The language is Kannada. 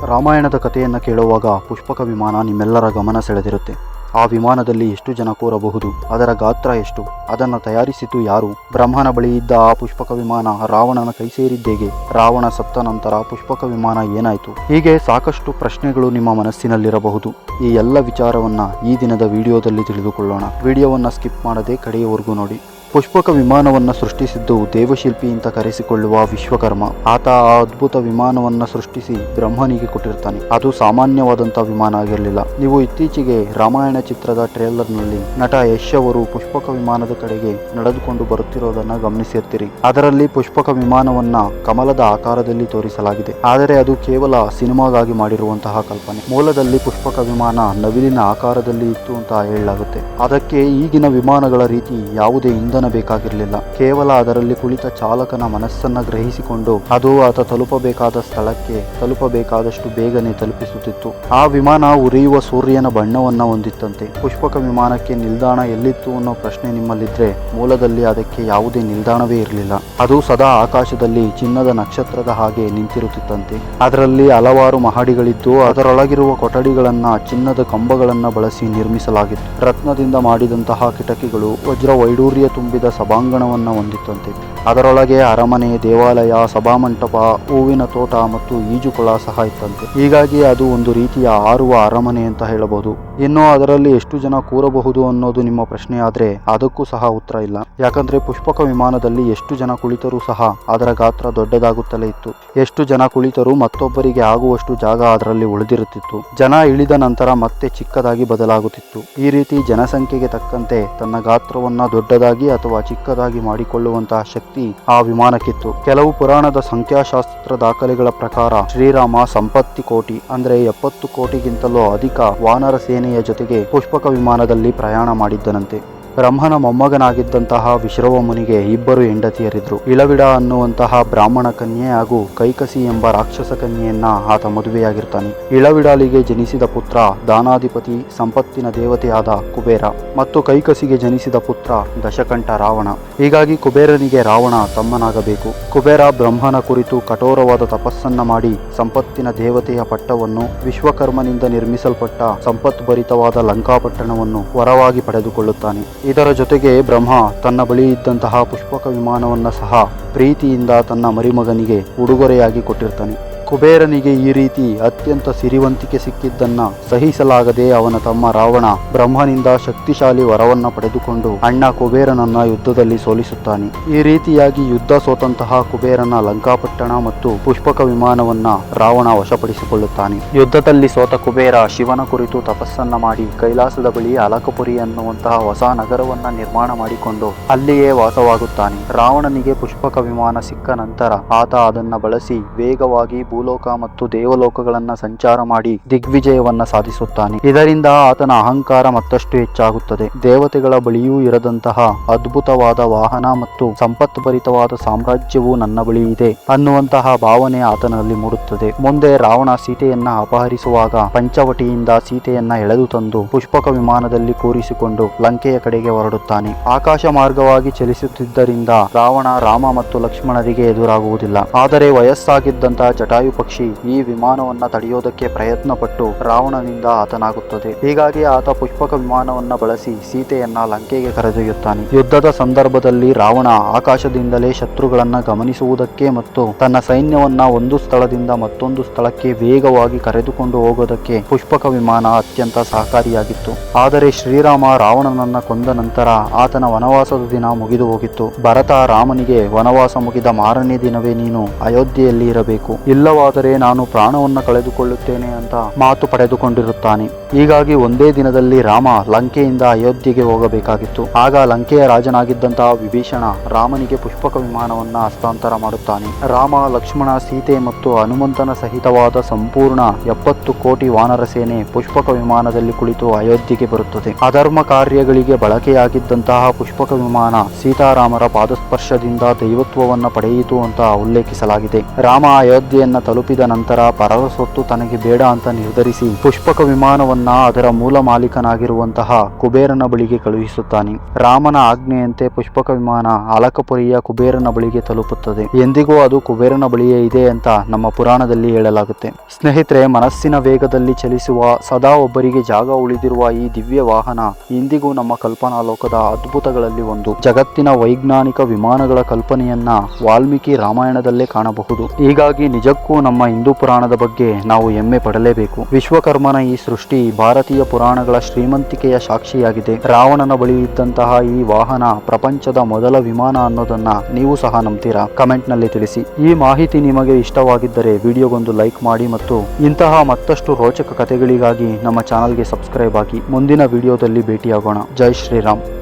ರಾಮಾಯಣದ ಕಥೆಯನ್ನು ಕೇಳುವಾಗ ಪುಷ್ಪಕ ವಿಮಾನ ನಿಮ್ಮೆಲ್ಲರ ಗಮನ ಸೆಳೆದಿರುತ್ತೆ. ಆ ವಿಮಾನದಲ್ಲಿ ಎಷ್ಟು ಜನ ಕೂರಬಹುದು, ಅದರ ಗಾತ್ರ ಎಷ್ಟು, ಅದನ್ನು ತಯಾರಿಸಿದ್ದು ಯಾರು, ಬ್ರಹ್ಮನ ಬಳಿ ಇದ್ದ ಆ ಪುಷ್ಪಕ ವಿಮಾನ ರಾವಣನ ಕೈ ಸೇರಿದ್ದೇಗೆ, ರಾವಣ ಸತ್ತ ನಂತರ ಪುಷ್ಪಕ ವಿಮಾನ ಏನಾಯಿತು, ಹೀಗೆ ಸಾಕಷ್ಟು ಪ್ರಶ್ನೆಗಳು ನಿಮ್ಮ ಮನಸ್ಸಿನಲ್ಲಿರಬಹುದು. ಈ ಎಲ್ಲ ವಿಚಾರವನ್ನ ಈ ದಿನದ ವಿಡಿಯೋದಲ್ಲಿ ತಿಳಿದುಕೊಳ್ಳೋಣ. ವಿಡಿಯೋವನ್ನು ಸ್ಕಿಪ್ ಮಾಡದೆ ಕಡೆಯವರೆಗೂ ನೋಡಿ. ಪುಷ್ಪಕ ವಿಮಾನವನ್ನು ಸೃಷ್ಟಿಸಿದ್ದು ದೇವಶಿಲ್ಪಿ ಅಂತ ಕರೆಸಿಕೊಳ್ಳುವ ವಿಶ್ವಕರ್ಮ. ಆತ ಆ ಅದ್ಭುತ ವಿಮಾನವನ್ನು ಸೃಷ್ಟಿಸಿ ಬ್ರಹ್ಮನಿಗೆ ಕೊಟ್ಟಿರ್ತಾನೆ. ಅದು ಸಾಮಾನ್ಯವಾದಂಥ ವಿಮಾನ ಆಗಿರಲಿಲ್ಲ. ನೀವು ಇತ್ತೀಚೆಗೆ ರಾಮಾಯಣ ಚಿತ್ರದ ಟ್ರೇಲರ್ನಲ್ಲಿ ನಟ ಯಶ್ ಅವರು ಪುಷ್ಪಕ ವಿಮಾನದ ಕಡೆಗೆ ನಡೆದುಕೊಂಡು ಬರುತ್ತಿರೋದನ್ನ ಗಮನಿಸಿರ್ತೀರಿ. ಅದರಲ್ಲಿ ಪುಷ್ಪಕ ವಿಮಾನವನ್ನ ಕಮಲದ ಆಕಾರದಲ್ಲಿ ತೋರಿಸಲಾಗಿದೆ. ಆದರೆ ಅದು ಕೇವಲ ಸಿನಿಮಾಗಾಗಿ ಮಾಡಿರುವಂತಹ ಕಲ್ಪನೆ. ಮೂಲದಲ್ಲಿ ಪುಷ್ಪಕ ವಿಮಾನ ನವಿಲಿನ ಆಕಾರದಲ್ಲಿ ಇತ್ತು ಅಂತ ಹೇಳಲಾಗುತ್ತೆ. ಅದಕ್ಕೆ ಈಗಿನ ವಿಮಾನಗಳ ರೀತಿ ಯಾವುದೇ ಇಂಧನ ಬೇಕಾಗಿರಲಿಲ್ಲ. ಕೇವಲ ಅದರಲ್ಲಿ ಕುಳಿತ ಚಾಲಕನ ಮನಸ್ಸನ್ನ ಗ್ರಹಿಸಿಕೊಂಡು ಅದು ಆತ ತಲುಪಬೇಕಾದ ಸ್ಥಳಕ್ಕೆ ತಲುಪಬೇಕಾದಷ್ಟು ಬೇಗನೆ ತಲುಪಿಸುತ್ತಿತ್ತು. ಆ ವಿಮಾನ ಉರಿಯುವ ಸೂರ್ಯನ ಬಣ್ಣವನ್ನ ಹೊಂದಿತ್ತಂತೆ. ಪುಷ್ಪಕ ವಿಮಾನಕ್ಕೆ ನಿಲ್ದಾಣ ಎಲ್ಲಿತ್ತು ಅನ್ನೋ ಪ್ರಶ್ನೆ ನಿಮ್ಮಲ್ಲಿದ್ರೆ, ಮೂಲದಲ್ಲಿ ಅದಕ್ಕೆ ಯಾವುದೇ ನಿಲ್ದಾಣವೇ ಇರಲಿಲ್ಲ. ಅದು ಸದಾ ಆಕಾಶದಲ್ಲಿ ಚಿನ್ನದ ನಕ್ಷತ್ರದ ಹಾಗೆ ನಿಂತಿರುತ್ತಿತ್ತಂತೆ. ಅದರಲ್ಲಿ ಹಲವಾರು ಮಹಡಿಗಳಿದ್ದು ಅದರೊಳಗಿರುವ ಕೊಠಡಿಗಳನ್ನ ಚಿನ್ನದ ಕಂಬಗಳನ್ನ ಬಳಸಿ ನಿರ್ಮಿಸಲಾಗಿತ್ತು. ರತ್ನದಿಂದ ಮಾಡಿದಂತಹ ಕಿಟಕಿಗಳು ವಜ್ರ ವೈಡೂರ್ಯ ತುಂಬಿದ ಸಭಾಂಗಣವನ್ನು ಹೊಂದಿತ್ತಂತೆ. ಅದರೊಳಗೆ ಅರಮನೆ, ದೇವಾಲಯ, ಸಭಾಮಂಟಪ, ಹೂವಿನ ತೋಟ ಮತ್ತು ಈಜುಕೊಳ ಸಹ ಇತ್ತಂತೆ. ಹೀಗಾಗಿ ಅದು ಒಂದು ರೀತಿಯ ಹಾರುವ ಅರಮನೆ ಅಂತ ಹೇಳಬಹುದು. ಇನ್ನು ಅದರಲ್ಲಿ ಎಷ್ಟು ಜನ ಕೂರಬಹುದು ಅನ್ನೋದು ನಿಮ್ಮ ಪ್ರಶ್ನೆ ಆದ್ರೆ ಅದಕ್ಕೂ ಸಹ ಉತ್ತರ ಇಲ್ಲ. ಯಾಕಂದ್ರೆ ಪುಷ್ಪಕ ವಿಮಾನದಲ್ಲಿ ಎಷ್ಟು ಜನ ಕುಳಿತರೂ ಸಹ ಅದರ ಗಾತ್ರ ದೊಡ್ಡದಾಗುತ್ತಲೇ ಇತ್ತು. ಎಷ್ಟು ಜನ ಕುಳಿತರೂ ಮತ್ತೊಬ್ಬರಿಗೆ ಆಗುವಷ್ಟು ಜಾಗ ಅದರಲ್ಲಿ ಉಳಿದಿರುತ್ತಿತ್ತು. ಜನ ಇಳಿದ ನಂತರ ಮತ್ತೆ ಚಿಕ್ಕದಾಗಿ ಬದಲಾಗುತ್ತಿತ್ತು. ಈ ರೀತಿ ಜನಸಂಖ್ಯೆಗೆ ತಕ್ಕಂತೆ ತನ್ನ ಗಾತ್ರವನ್ನ ದೊಡ್ಡದಾಗಿ ಅಥವಾ ಚಿಕ್ಕದಾಗಿ ಮಾಡಿಕೊಳ್ಳುವಂತಹ ಶಕ್ತಿ ಆ ವಿಮಾನಕ್ಕಿತ್ತು. ಕೆಲವು ಪುರಾಣದ ಸಂಖ್ಯಾಶಾಸ್ತ್ರ ದಾಖಲೆಗಳ ಪ್ರಕಾರ ಶ್ರೀರಾಮ ಸಂಪತ್ತಿ ಕೋಟಿ ಅಂದ್ರೆ 70 ಕೋಟಿಗಿಂತಲೂ ಅಧಿಕ ವಾನರ ಸೇನೆಯ ಜೊತೆಗೆ ಪುಷ್ಪಕ ವಿಮಾನದಲ್ಲಿ ಪ್ರಯಾಣ ಮಾಡಿದ್ದನಂತೆ. ಬ್ರಹ್ಮನ ಮೊಮ್ಮಗನಾಗಿದ್ದಂತಹ ವಿಶ್ರವ ಮುನಿಗೆ ಇಬ್ಬರು ಹೆಂಡತಿಯರಿದ್ರು. ಇಳವಿಡ ಅನ್ನುವಂತಹ ಬ್ರಾಹ್ಮಣ ಕನ್ಯೆ ಹಾಗೂ ಕೈಕಸಿ ಎಂಬ ರಾಕ್ಷಸ ಕನ್ಯೆಯನ್ನ ಆತ ಮದುವೆಯಾಗಿರ್ತಾನೆ. ಇಳವಿಡಾಲಿಗೆ ಜನಿಸಿದ ಪುತ್ರ ದಾನಾಧಿಪತಿ ಸಂಪತ್ತಿನ ದೇವತೆಯಾದ ಕುಬೇರ ಮತ್ತು ಕೈಕಸಿಗೆ ಜನಿಸಿದ ಪುತ್ರ ದಶಕಂಠ ರಾವಣ. ಹೀಗಾಗಿ ಕುಬೇರನಿಗೆ ರಾವಣ ತಮ್ಮನಾಗಬೇಕು. ಕುಬೇರ ಬ್ರಹ್ಮನ ಕುರಿತು ಕಠೋರವಾದ ತಪಸ್ಸನ್ನ ಮಾಡಿ ಸಂಪತ್ತಿನ ದೇವತೆಯ ಪಟ್ಟವನ್ನು, ವಿಶ್ವಕರ್ಮನಿಂದ ನಿರ್ಮಿಸಲ್ಪಟ್ಟ ಸಂಪತ್ಭರಿತವಾದ ಲಂಕಾಪಟ್ಟಣವನ್ನು ವರವಾಗಿ ಪಡೆದುಕೊಳ್ಳುತ್ತಾನೆ. ಇದರ ಜೊತೆಗೆ ಬ್ರಹ್ಮ ತನ್ನ ಬಳಿ ಇದ್ದಂತಹ ಪುಷ್ಪಕ ವಿಮಾನವನ್ನು ಸಹ ಪ್ರೀತಿಯಿಂದ ತನ್ನ ಮರಿಮಗನಿಗೆ ಉಡುಗೊರೆಯಾಗಿ ಕೊಟ್ಟಿರ್ತಾನೆ. ಕುಬೇರನಿಗೆ ಈ ರೀತಿ ಅತ್ಯಂತ ಸಿರಿವಂತಿಕೆ ಸಿಕ್ಕಿದ್ದನ್ನ ಸಹಿಸಲಾಗದೆ ಅವನ ತಮ್ಮ ರಾವಣ ಬ್ರಹ್ಮನಿಂದ ಶಕ್ತಿಶಾಲಿ ವರವನ್ನ ಪಡೆದುಕೊಂಡು ಅಣ್ಣ ಕುಬೇರನನ್ನ ಯುದ್ಧದಲ್ಲಿ ಸೋಲಿಸುತ್ತಾನೆ. ಈ ರೀತಿಯಾಗಿ ಯುದ್ಧ ಸೋತಂತಹ ಕುಬೇರನ ಲಂಕಾಪಟ್ಟಣ ಮತ್ತು ಪುಷ್ಪಕ ವಿಮಾನವನ್ನ ರಾವಣ ವಶಪಡಿಸಿಕೊಳ್ಳುತ್ತಾನೆ. ಯುದ್ಧದಲ್ಲಿ ಸೋತ ಕುಬೇರ ಶಿವನ ಕುರಿತು ತಪಸ್ಸನ್ನ ಮಾಡಿ ಕೈಲಾಸದ ಬಳಿ ಅಲಕಪುರಿ ಅನ್ನುವಂತಹ ಹೊಸ ನಗರವನ್ನ ನಿರ್ಮಾಣ ಮಾಡಿಕೊಂಡು ಅಲ್ಲಿಯೇ ವಾಸವಾಗುತ್ತಾನೆ. ರಾವಣನಿಗೆ ಪುಷ್ಪಕ ವಿಮಾನ ಸಿಕ್ಕ ನಂತರ ಆತ ಅದನ್ನ ಬಳಸಿ ವೇಗವಾಗಿ ಭೂಲೋಕ ಮತ್ತು ದೇವಲೋಕಗಳನ್ನ ಸಂಚಾರ ಮಾಡಿ ದಿಗ್ವಿಜಯವನ್ನ ಸಾಧಿಸುತ್ತಾನೆ. ಇದರಿಂದ ಆತನ ಅಹಂಕಾರ ಮತ್ತಷ್ಟು ಹೆಚ್ಚಾಗುತ್ತದೆ. ದೇವತೆಗಳ ಬಳಿಯೂ ಇರದಂತಹ ಅದ್ಭುತವಾದ ವಾಹನ ಮತ್ತು ಸಂಪತ್ಭರಿತವಾದ ಸಾಮ್ರಾಜ್ಯವು ನನ್ನ ಬಳಿ ಇದೆ ಅನ್ನುವಂತಹ ಭಾವನೆ ಆತನಲ್ಲಿ ಮೂಡುತ್ತದೆ. ಮುಂದೆ ರಾವಣ ಸೀತೆಯನ್ನ ಅಪಹರಿಸುವಾಗ ಪಂಚವಟಿಯಿಂದ ಸೀತೆಯನ್ನ ಎಳೆದು ತಂದು ಪುಷ್ಪಕ ವಿಮಾನದಲ್ಲಿ ಕೂರಿಸಿಕೊಂಡು ಲಂಕೆಯ ಕಡೆಗೆ ಹೊರಡುತ್ತಾನೆ. ಆಕಾಶ ಮಾರ್ಗವಾಗಿ ಚಲಿಸುತ್ತಿದ್ದರಿಂದ ರಾವಣ ರಾಮ ಮತ್ತು ಲಕ್ಷ್ಮಣರಿಗೆ ಎದುರಾಗುವುದಿಲ್ಲ. ಆದರೆ ವಯಸ್ಸಾಗಿದ್ದಂತಹ ಜಟಾಯು ಪಕ್ಷಿ ಈ ವಿಮಾನವನ್ನ ತಡೆಯೋದಕ್ಕೆ ಪ್ರಯತ್ನ ಪಟ್ಟು ರಾವಣನಿಂದ ಹತನಾಗುತ್ತದೆ. ಹೀಗಾಗಿ ಆತ ಪುಷ್ಪಕ ವಿಮಾನವನ್ನ ಬಳಸಿ ಸೀತೆಯನ್ನ ಲಂಕೆಗೆ ಕರೆದೊಯ್ಯುತ್ತಾನೆ. ಯುದ್ಧದ ಸಂದರ್ಭದಲ್ಲಿ ರಾವಣ ಆಕಾಶದಿಂದಲೇ ಶತ್ರುಗಳನ್ನ ಗಮನಿಸುವುದಕ್ಕೆ ಮತ್ತು ತನ್ನ ಸೈನ್ಯವನ್ನ ಒಂದು ಸ್ಥಳದಿಂದ ಮತ್ತೊಂದು ಸ್ಥಳಕ್ಕೆ ವೇಗವಾಗಿ ಕರೆದುಕೊಂಡು ಹೋಗೋದಕ್ಕೆ ಪುಷ್ಪಕ ವಿಮಾನ ಅತ್ಯಂತ ಸಹಕಾರಿಯಾಗಿತ್ತು. ಆದರೆ ಶ್ರೀರಾಮ ರಾವಣನನ್ನ ಕೊಂದ ನಂತರ ಆತನ ವನವಾಸದ ದಿನ ಮುಗಿದು ಹೋಗಿತ್ತು. ಭರತ ರಾಮನಿಗೆ ವನವಾಸ ಮುಗಿದ ಮಾರನೇ ದಿನವೇ ನೀನು ಅಯೋಧ್ಯೆಯಲ್ಲಿ ಇರಬೇಕು, ಇಲ್ಲವಾದರೆ ನಾನು ಪ್ರಾಣವನ್ನು ಕಳೆದುಕೊಳ್ಳುತ್ತೇನೆ ಅಂತ ಮಾತು ಪಡೆದುಕೊಂಡಿರುತ್ತಾನೆ. ಹೀಗಾಗಿ ಒಂದೇ ದಿನದಲ್ಲಿ ರಾಮ ಲಂಕೆಯಿಂದ ಅಯೋಧ್ಯೆಗೆ ಹೋಗಬೇಕಾಗಿತ್ತು. ಆಗ ಲಂಕೆಯ ರಾಜನಾಗಿದ್ದಂತಹ ವಿಭೀಷಣ ರಾಮನಿಗೆ ಪುಷ್ಪಕ ವಿಮಾನವನ್ನ ಹಸ್ತಾಂತರ ಮಾಡುತ್ತಾನೆ. ರಾಮ, ಲಕ್ಷ್ಮಣ, ಸೀತೆ ಮತ್ತು ಹನುಮಂತನ ಸಹಿತವಾದ ಸಂಪೂರ್ಣ 70 ಕೋಟಿ ವಾನರ ಸೇನೆ ಪುಷ್ಪಕ ವಿಮಾನದಲ್ಲಿ ಕುಳಿತು ಅಯೋಧ್ಯೆಗೆ ಬರುತ್ತದೆ. ಅಧರ್ಮ ಕಾರ್ಯಗಳಿಗೆ ಬಳಕೆಯಾಗಿದ್ದಂತಹ ಪುಷ್ಪಕ ವಿಮಾನ ಸೀತಾರಾಮರ ಪಾದಸ್ಪರ್ಶದಿಂದ ದೈವತ್ವವನ್ನು ಪಡೆಯಿತು ಅಂತ ಉಲ್ಲೇಖಿಸಲಾಗಿದೆ. ರಾಮ ಅಯೋಧ್ಯೆಯನ್ನ ತಲುಪಿದ ನಂತರ ಪರರ ಸೊತ್ತು ತನಗೆ ಬೇಡ ಅಂತ ನಿರ್ಧರಿಸಿ ಪುಷ್ಪಕ ವಿಮಾನವನ್ನ ಅದರ ಮೂಲ ಮಾಲೀಕನಾಗಿರುವಂತಹ ಕುಬೇರನ ಬಳಿಗೆ ಕಳುಹಿಸುತ್ತಾನೆ. ರಾಮನ ಆಜ್ಞೆಯಂತೆ ಪುಷ್ಪಕ ವಿಮಾನ ಅಲಕಪುರಿಯ ಕುಬೇರನ ಬಳಿಗೆ ತಲುಪುತ್ತದೆ. ಎಂದಿಗೂ ಅದು ಕುಬೇರನ ಬಳಿಯೇ ಇದೆ ಅಂತ ನಮ್ಮ ಪುರಾಣದಲ್ಲಿ ಹೇಳಲಾಗುತ್ತೆ. ಸ್ನೇಹಿತರೆ, ಮನಸ್ಸಿನ ವೇಗದಲ್ಲಿ ಚಲಿಸುವ ಸದಾ ಒಬ್ಬರಿಗೆ ಜಾಗ ಉಳಿದಿರುವ ಈ ದಿವ್ಯ ವಾಹನ ಇಂದಿಗೂ ನಮ್ಮ ಕಲ್ಪನಾ ಲೋಕದ ಅದ್ಭುತಗಳಲ್ಲಿ ಒಂದು. ಜಗತ್ತಿನ ವೈಜ್ಞಾನಿಕ ವಿಮಾನಗಳ ಕಲ್ಪನೆಯನ್ನ ವಾಲ್ಮೀಕಿ ರಾಮಾಯಣದಲ್ಲೇ ಕಾಣಬಹುದು. ಹೀಗಾಗಿ ನಿಜಕ್ಕೂ ನಮ್ಮ ಹಿಂದೂ ಪುರಾಣದ ಬಗ್ಗೆ ನಾವು ಹೆಮ್ಮೆ ಪಡಲೇಬೇಕು. ವಿಶ್ವಕರ್ಮನ ಈ ಸೃಷ್ಟಿ ಭಾರತೀಯ ಪುರಾಣಗಳ ಶ್ರೀಮಂತಿಕೆಯ ಸಾಕ್ಷಿಯಾಗಿದೆ. ರಾವಣನ ಬಳಿ ಇದ್ದಂತಹ ಈ ವಾಹನ ಪ್ರಪಂಚದ ಮೊದಲ ವಿಮಾನ ಅನ್ನೋದನ್ನ ನೀವು ಸಹ ನಂಬ್ತೀರಾ? ಕಮೆಂಟ್ ನಲ್ಲಿ ತಿಳಿಸಿ. ಈ ಮಾಹಿತಿ ನಿಮಗೆ ಇಷ್ಟವಾಗಿದ್ದರೆ ವಿಡಿಯೋಗೊಂದು ಲೈಕ್ ಮಾಡಿ ಮತ್ತು ಇಂತಹ ಮತ್ತಷ್ಟು ರೋಚಕ ಕಥೆಗಳಿಗಾಗಿ ನಮ್ಮ ಚಾನಲ್ಗೆ ಸಬ್ಸ್ಕ್ರೈಬ್ ಆಗಿ. ಮುಂದಿನ ವಿಡಿಯೋದಲ್ಲಿ ಭೇಟಿಯಾಗೋಣ. ಜೈ ಶ್ರೀರಾಮ್.